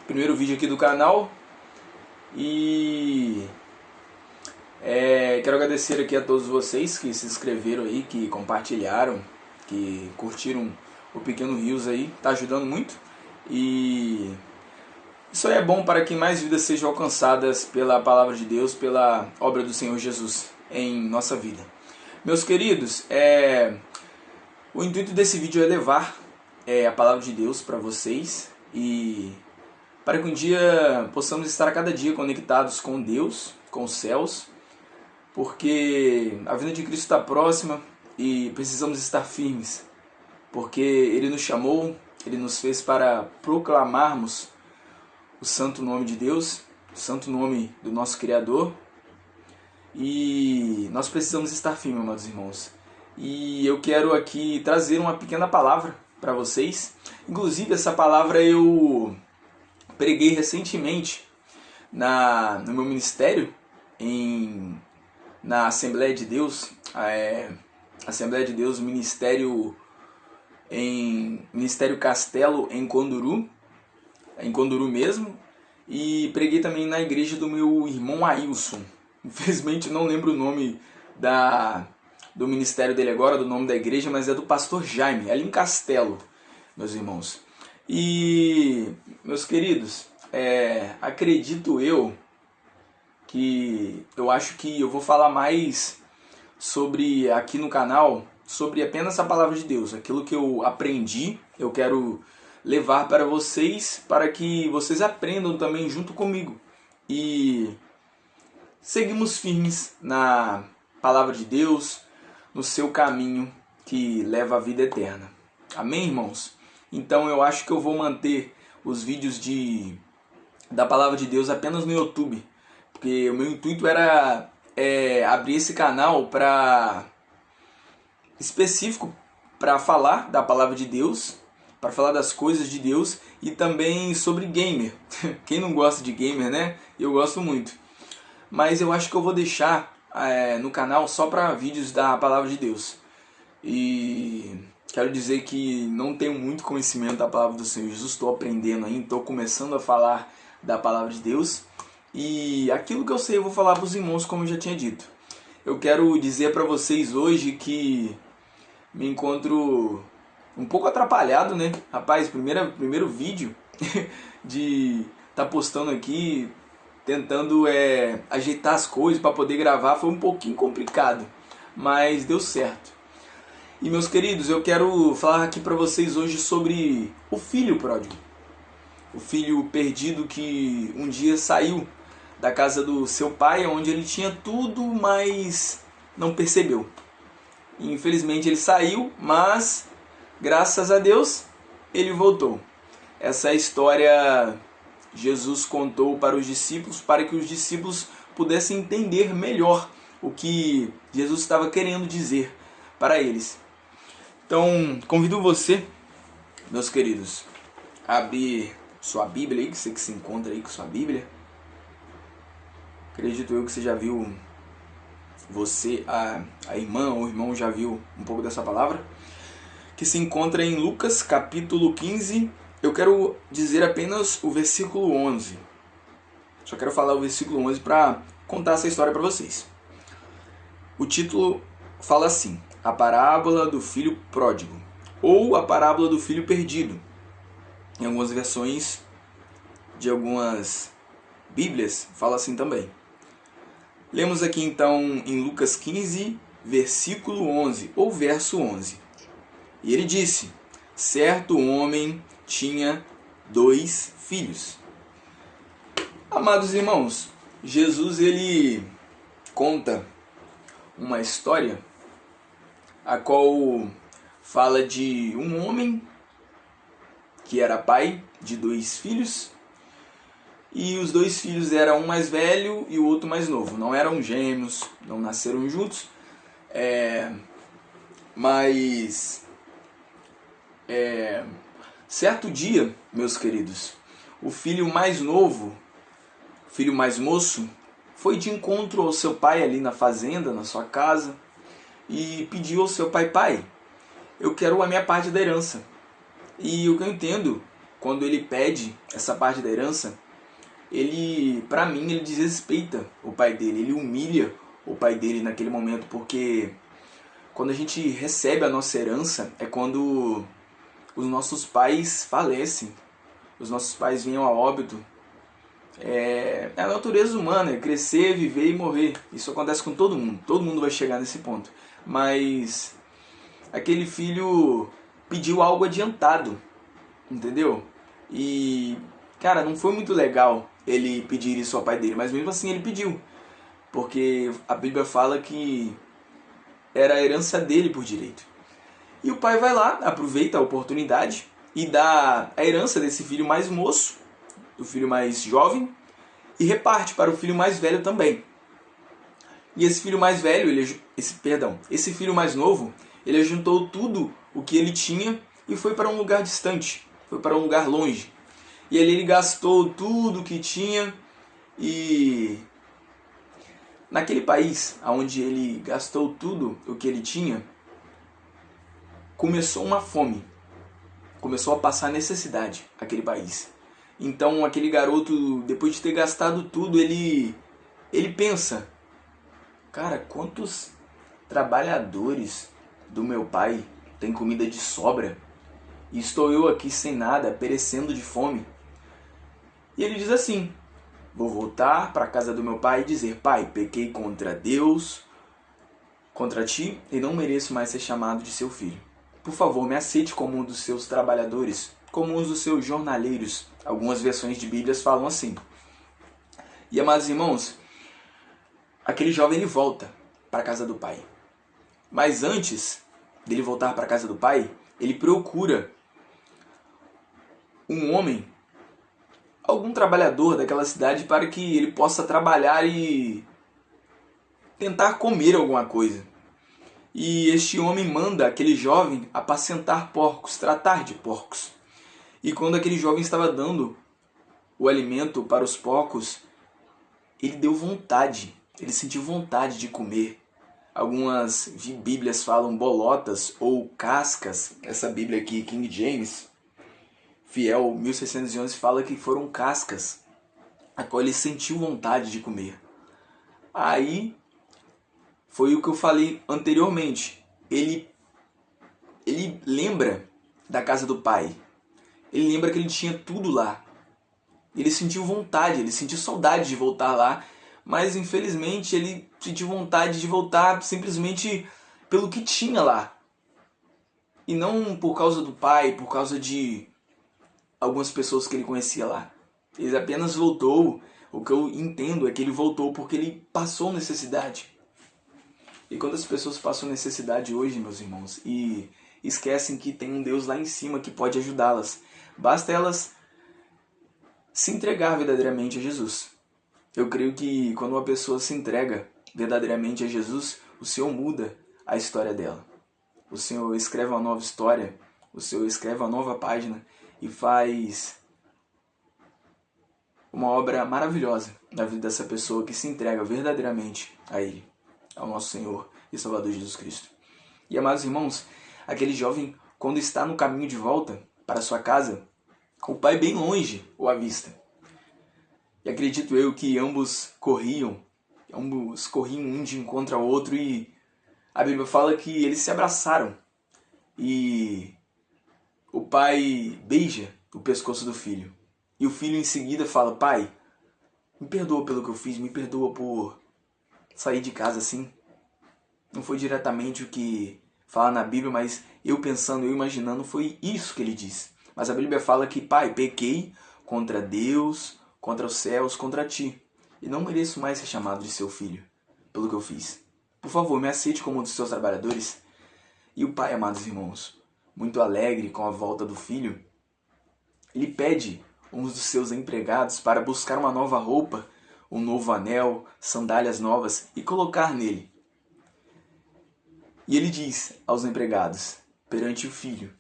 Primeiro vídeo aqui do canal. E quero agradecer aqui a todos vocês que se inscreveram aí, que compartilharam, que curtiram o Pequeno Rios aí. Tá ajudando muito. E isso aí é bom para que mais vidas sejam alcançadas pela palavra de Deus, pela obra do Senhor Jesus em nossa vida. Meus queridos, o intuito desse vídeo é levar a palavra de Deus para vocês e para que um dia possamos estar a cada dia conectados com Deus, com os céus, porque a vinda de Cristo está próxima e precisamos estar firmes, porque Ele nos chamou, Ele nos fez para proclamarmos o santo nome de Deus, o santo nome do nosso Criador, e nós precisamos estar firmes, amados irmãos. E eu quero aqui trazer uma pequena palavra para vocês. Inclusive, essa palavra eu preguei recentemente no meu ministério, na Assembleia de Deus, Assembleia de Deus, Ministério Castelo, em Conduru mesmo, e preguei também na igreja do meu irmão Ailson. Infelizmente não lembro o nome do ministério dele agora, do nome da igreja, mas é do pastor Jaime, ali em Castelo, meus irmãos. E, meus queridos, acredito eu acho que eu vou falar mais sobre, aqui no canal, sobre apenas a palavra de Deus. Aquilo que eu aprendi, eu quero levar para vocês, para que vocês aprendam também junto comigo. E seguimos firmes na palavra de Deus, no seu caminho que leva à vida eterna. Amém, irmãos? Então eu acho que eu vou manter os vídeos da palavra de Deus apenas no YouTube, porque o meu intuito era abrir esse canal específico para falar da palavra de Deus, para falar das coisas de Deus e também sobre gamer. Quem não gosta de gamer, né? Eu gosto muito. Mas eu acho que eu vou deixar no canal só para vídeos da palavra de Deus. E quero dizer que não tenho muito conhecimento da palavra do Senhor Jesus, estou aprendendo ainda, estou começando a falar da palavra de Deus. E aquilo que eu sei eu vou falar para os irmãos, como eu já tinha dito. Eu quero dizer para vocês hoje que me encontro um pouco atrapalhado, né? Rapaz, primeiro vídeo de estar postando aqui, tentando ajeitar as coisas para poder gravar, foi um pouquinho complicado, mas deu certo. E, meus queridos, eu quero falar aqui para vocês hoje sobre o filho pródigo, o filho perdido que um dia saiu da casa do seu pai, onde ele tinha tudo, mas não percebeu. E, infelizmente ele saiu, mas graças a Deus ele voltou. Essa história Jesus contou para os discípulos, para que os discípulos pudessem entender melhor o que Jesus estava querendo dizer para eles. Então, convido você, meus queridos, a abrir sua Bíblia aí, que você que se encontra aí com sua Bíblia. Acredito eu que você já viu, a irmã ou o irmão já viu um pouco dessa palavra, que se encontra em Lucas capítulo 15. Eu quero dizer apenas o versículo 11. Só quero falar o versículo 11 para contar essa história para vocês. O título fala assim: a parábola do filho pródigo, ou a parábola do filho perdido. Em algumas versões de algumas bíblias fala assim também. Lemos aqui então em Lucas 15, versículo 11, ou verso 11. E ele disse: certo homem tinha 2 filhos. Amados irmãos, Jesus ele conta uma história a qual fala de um homem que era pai de 2 filhos, e os 2 filhos eram um mais velho e o outro mais novo. Não eram gêmeos, não nasceram juntos, mas certo dia, meus queridos, o filho mais novo, o filho mais moço, foi de encontro ao seu pai ali na fazenda, na sua casa, e pediu ao seu pai: pai, eu quero a minha parte da herança. E o que eu entendo, quando ele pede essa parte da herança, pra mim, ele desrespeita o pai dele, ele humilha o pai dele naquele momento, porque quando a gente recebe a nossa herança é quando os nossos pais falecem, os nossos pais vêm a óbito. É a natureza humana, é crescer, viver e morrer. Isso acontece com todo mundo vai chegar nesse ponto. Mas aquele filho pediu algo adiantado, entendeu? E, cara, não foi muito legal ele pedir isso ao pai dele, mas mesmo assim ele pediu. Porque a Bíblia fala que era a herança dele por direito. E o pai vai lá, aproveita a oportunidade e dá a herança desse filho mais moço, do filho mais jovem, e reparte para o filho mais velho também. E esse filho mais velho, esse filho mais novo, ele juntou tudo o que ele tinha e foi para um lugar distante, foi para um lugar longe. E ali ele gastou tudo o que tinha e naquele país onde ele gastou tudo o que ele tinha, começou uma fome, começou a passar necessidade aquele país. Então aquele garoto, depois de ter gastado tudo, ele pensa, cara, quantos trabalhadores do meu pai têm comida de sobra e estou eu aqui sem nada, perecendo de fome. E ele diz assim, vou voltar para a casa do meu pai e dizer, pai, pequei contra Deus, contra ti, e não mereço mais ser chamado de seu filho. Por favor, me aceite como um dos seus trabalhadores, como um dos seus jornaleiros. Algumas versões de Bíblias falam assim. E, amados irmãos, aquele jovem ele volta para a casa do pai. Mas antes dele voltar para a casa do pai, ele procura um homem, algum trabalhador daquela cidade, para que ele possa trabalhar e tentar comer alguma coisa. E este homem manda aquele jovem apacentar porcos, tratar de porcos. E quando aquele jovem estava dando o alimento para os porcos, ele deu vontade, ele sentiu vontade de comer. Algumas bíblias falam bolotas ou cascas. Essa bíblia aqui, King James, Fiel 1611, fala que foram cascas, a qual ele sentiu vontade de comer. Aí foi o que eu falei anteriormente. Ele lembra da casa do pai. Ele lembra que ele tinha tudo lá. Ele sentiu vontade, ele sentiu saudade de voltar lá. Mas infelizmente ele sentiu vontade de voltar simplesmente pelo que tinha lá. E não por causa do pai, por causa de algumas pessoas que ele conhecia lá. Ele apenas voltou. O que eu entendo é que ele voltou porque ele passou necessidade. E quando as pessoas passam necessidade hoje, meus irmãos, e esquecem que tem um Deus lá em cima que pode ajudá-las, basta elas se entregar verdadeiramente a Jesus. Eu creio que quando uma pessoa se entrega verdadeiramente a Jesus, o Senhor muda a história dela. O Senhor escreve uma nova história, o Senhor escreve uma nova página e faz uma obra maravilhosa na vida dessa pessoa que se entrega verdadeiramente a Ele, ao nosso Senhor e Salvador Jesus Cristo. E, amados irmãos, aquele jovem, quando está no caminho de volta para sua casa, o pai bem longe o avista. E acredito eu que ambos corriam um de encontro ao outro, e a Bíblia fala que eles se abraçaram. E o pai beija o pescoço do filho. E o filho em seguida fala, pai, me perdoa pelo que eu fiz, me perdoa por sair de casa assim. Não foi diretamente o que fala na Bíblia, mas eu pensando, eu imaginando, foi isso que ele diz. Mas a Bíblia fala que, pai, pequei contra Deus, contra os céus, contra ti. E não mereço mais ser chamado de seu filho, pelo que eu fiz. Por favor, me aceite como um dos seus trabalhadores. E o pai, amados irmãos, muito alegre com a volta do filho, ele pede um dos seus empregados para buscar uma nova roupa, um novo anel, sandálias novas e colocar nele. E ele diz aos empregados, perante o filho,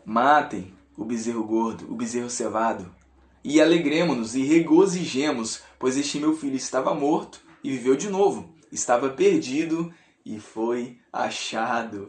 matem o bezerro gordo, o bezerro cevado, e alegremo-nos e regozijemos, pois este meu filho estava morto e viveu de novo, estava perdido e foi achado.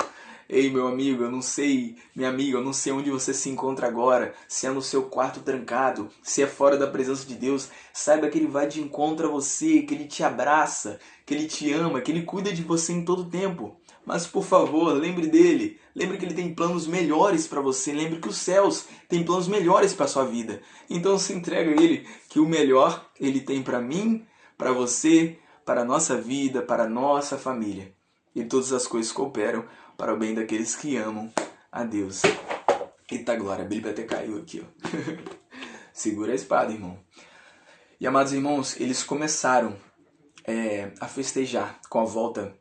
Ei, meu amigo, eu não sei, minha amiga, eu não sei onde você se encontra agora, se é no seu quarto trancado, se é fora da presença de Deus. Saiba que Ele vai de encontro a você, que Ele te abraça, que Ele te ama, que Ele cuida de você em todo tempo. Mas, por favor, lembre dele. Lembre que Ele tem planos melhores para você. Lembre que os céus têm planos melhores para sua vida. Então se entrega a Ele, que o melhor Ele tem para mim, para você, para a nossa vida, para a nossa família. E todas as coisas cooperam para o bem daqueles que amam a Deus. Eita glória, a Bíblia até caiu aqui, ó. Segura a espada, irmão. E amados irmãos, eles começaram a festejar com a volta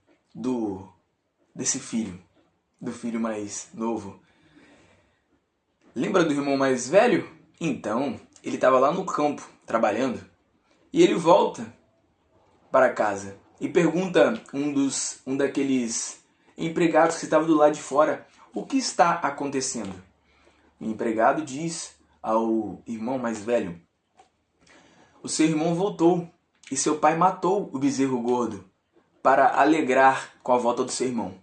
desse filho, do filho mais novo. Lembra do irmão mais velho? Então, ele estava lá no campo, trabalhando, e ele volta para casa e pergunta um daqueles empregados que estava do lado de fora: o que está acontecendo? O empregado diz ao irmão mais velho: o seu irmão voltou e seu pai matou o bezerro gordo para alegrar com a volta do seu irmão.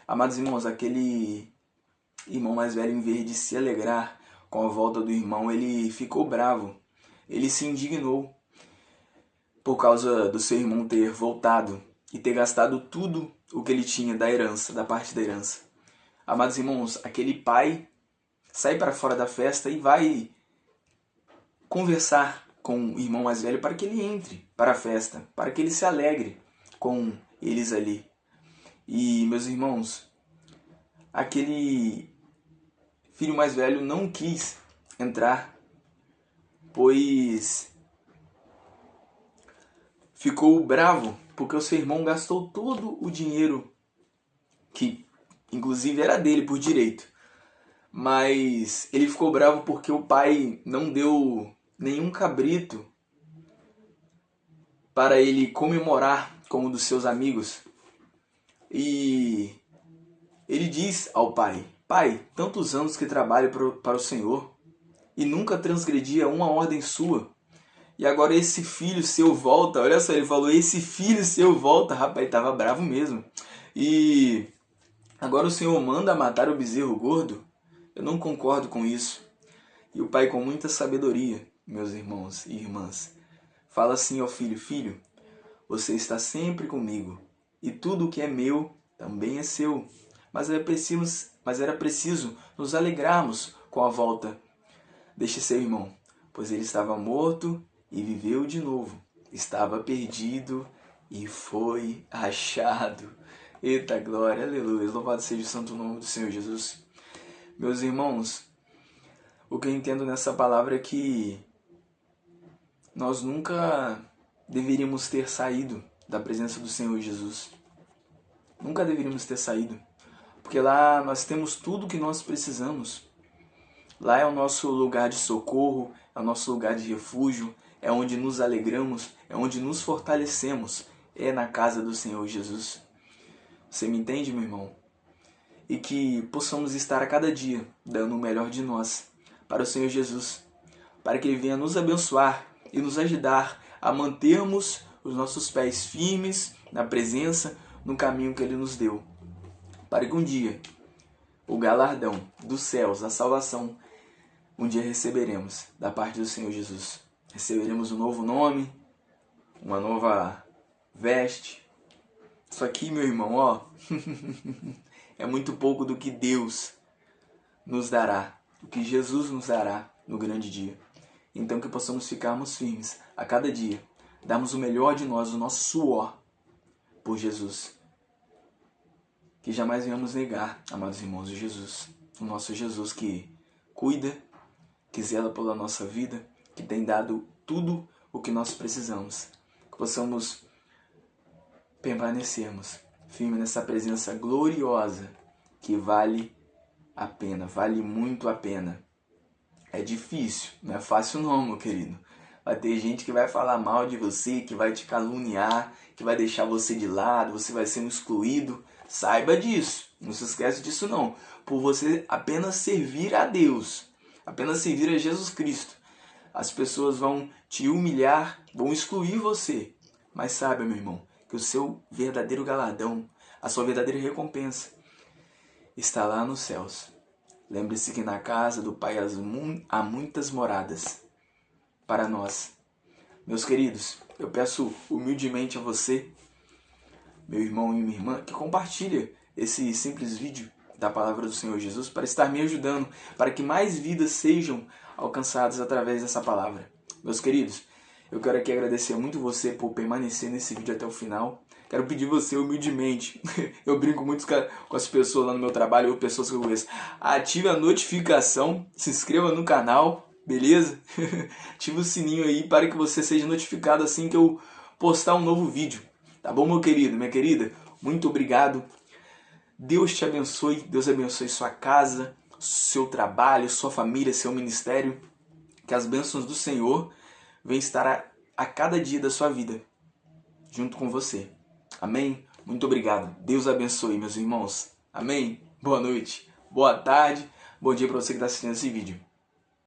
Amados irmãos, aquele irmão mais velho, em vez de se alegrar com a volta do irmão, ele ficou bravo. Ele se indignou por causa do seu irmão ter voltado e ter gastado tudo o que ele tinha da herança, da parte da herança. Amados irmãos, aquele pai sai para fora da festa e vai conversar com o irmão mais velho para que ele entre para a festa, para que ele se alegre com eles ali. E, meus irmãos, aquele filho mais velho não quis entrar, pois ficou bravo porque o seu irmão gastou todo o dinheiro que inclusive era dele por direito. Mas ele ficou bravo porque o pai não deu nenhum cabrito para ele comemorar com um dos seus amigos. E ele diz ao pai: pai, tantos anos que trabalho para o Senhor e nunca transgredia uma ordem sua. E agora esse filho seu volta. Olha só, ele falou: esse filho seu volta. Rapaz, estava bravo mesmo. E agora o Senhor manda matar o bezerro gordo? Eu não concordo com isso. E o pai, com muita sabedoria, meus irmãos e irmãs, fala assim ao filho: filho, você está sempre comigo, e tudo o que é meu também é seu. Mas era preciso nos alegrarmos com a volta deste seu irmão, pois ele estava morto e viveu de novo. Estava perdido e foi achado. Eita glória, aleluia. Louvado seja o santo nome do Senhor Jesus. Meus irmãos, o que eu entendo nessa palavra é que nós nunca deveríamos ter saído da presença do Senhor Jesus. Nunca deveríamos ter saído. Porque lá nós temos tudo o que nós precisamos. Lá é o nosso lugar de socorro, é o nosso lugar de refúgio, é onde nos alegramos, é onde nos fortalecemos. É na casa do Senhor Jesus. Você me entende, meu irmão? E que possamos estar a cada dia dando o melhor de nós para o Senhor Jesus, para que Ele venha nos abençoar e nos ajudar a mantermos os nossos pés firmes na presença, no caminho que Ele nos deu, para que um dia o galardão dos céus, a salvação, um dia receberemos da parte do Senhor Jesus. Receberemos um novo nome, uma nova veste. Isso aqui, meu irmão, ó, é muito pouco do que Deus nos dará, do que Jesus nos dará no grande dia. Então que possamos ficarmos firmes a cada dia, darmos o melhor de nós, o nosso suor por Jesus. Que jamais venhamos negar, amados irmãos, de Jesus, o nosso Jesus que cuida, que zela pela nossa vida, que tem dado tudo o que nós precisamos. Que possamos permanecermos firmes nessa presença gloriosa que vale a pena, vale muito a pena. É difícil, não é fácil não, meu querido. Vai ter gente que vai falar mal de você, que vai te caluniar, que vai deixar você de lado, você vai ser um excluído. Saiba disso, não se esquece disso não. Por você apenas servir a Deus, apenas servir a Jesus Cristo, as pessoas vão te humilhar, vão excluir você. Mas saiba, meu irmão, que o seu verdadeiro galardão, a sua verdadeira recompensa está lá nos céus. Lembre-se que na casa do Pai há muitas moradas para nós. Meus queridos, eu peço humildemente a você, meu irmão e minha irmã, que compartilhe esse simples vídeo da palavra do Senhor Jesus para estar me ajudando, para que mais vidas sejam alcançadas através dessa palavra. Meus queridos, eu quero aqui agradecer muito você por permanecer nesse vídeo até o final. Quero pedir você humildemente, eu brinco muito com as pessoas lá no meu trabalho, ou pessoas que eu conheço, ative a notificação, se inscreva no canal, beleza? Ative o sininho aí para que você seja notificado assim que eu postar um novo vídeo. Tá bom, meu querido, minha querida? Muito obrigado. Deus te abençoe, Deus abençoe sua casa, seu trabalho, sua família, seu ministério. Que as bênçãos do Senhor venham estar a cada dia da sua vida, junto com você. Amém? Muito obrigado. Deus abençoe, meus irmãos. Amém? Boa noite, boa tarde, bom dia para você que está assistindo esse vídeo.